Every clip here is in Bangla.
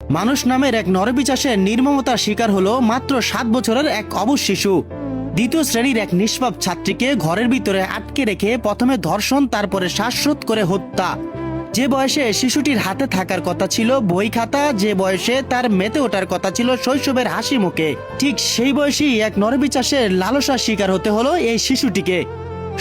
মানুষ নামের এক নরপিশাচের নির্মমতার শিকার হলো মাত্র 7 বছরের এক অবশ শিশু। দ্বিতীয় শ্রেণীর এক নিষ্পাপ ছাত্রীকে ঘরের ভিতরে আটকে রেখে প্রথমে ধর্ষণ, তারপরে শ্বাসরোধ করে হত্যা। যে বয়সে শিশুটির হাতে থাকার কথা ছিল বই খাতা, যে বয়সে তার মেতে ওঠার কথা ছিল শৈশবের হাসি মুখে, ঠিক সেই বয়সেই এক নরপিশাচের লালসার শিকার হতে হলো এই শিশুটিকে।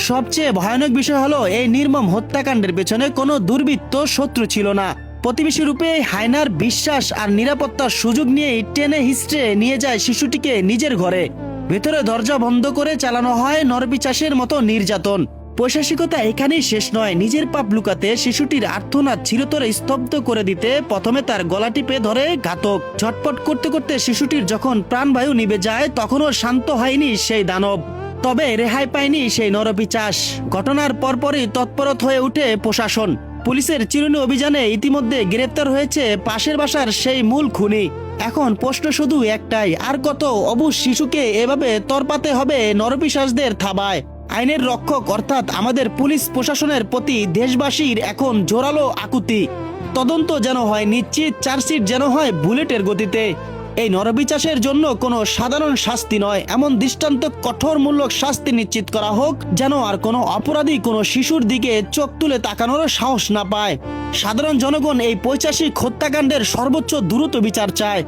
সবচেয়ে ভয়ানক বিষয় হলো এই নির্মম হত্যাকাণ্ডের পেছনে কোনো দুর্বৃত্ত শত্রু ছিল না। প্রতিবেশী রূপে হায়নার বিশ্বাস আর নিরাপত্তার সুযোগ নিয়েই টেনে হিস্ট্রে নিয়ে যায় শিশুটিকে নিজের ঘরে। ভেতরে দরজা বন্ধ করে চালানো হয় নরপিশাচের মতো নির্যাতন। পৈশাচিকতা এখানেই শেষ নয়, নিজের পাপ লুকাতে শিশুটির আর্তনাদ চিরতরে স্তব্ধ করে দিতে প্রথমে তার গলা টিপে ধরে ঘাতক। ঝটপট করতে করতে শিশুটির যখন প্রাণবায়ু নিভে যায় তখনও শান্ত হয়নি সেই দানব। তবে রেহাই পায়নি সেই নরপিশাচ। ঘটনার পরপরই তৎপর হয়ে ওঠে প্রশাসন। পুলিশের চিরুনি অভিযানে ইতিমধ্যে গ্রেপ্তার হয়েছে পাশের বাসার সেই মূল খুনি। এখন প্রশ্ন শুধু একটাই, আর কত অবুঝ শিশুকে এভাবে তরপাতে হবে নরপিশাচদের থাবায়? আইনের রক্ষক অর্থাৎ আমাদের পুলিশ প্রশাসনের প্রতি দেশবাসীর এখন জোরালো আকুতি। তদন্ত যেন হয় নিশ্চিত, চার্জশিট যেন হয় বুলেটের গতিতে। এই নরপিশাচের জন্য কোনো সাধারণ শাস্তি নয়, এমন দৃষ্টান্ত কঠোরমূলক শাস্তি নিশ্চিত করা হোক, যেন আর কোনো অপরাধী কোনো শিশুর দিকে চোখ তুলে তাকানোর সাহস না পায়। সাধারণ জনগণ এই পৈশাচিক হত্যাকাণ্ডের সর্বোচ্চ দ্রুত বিচার চায়।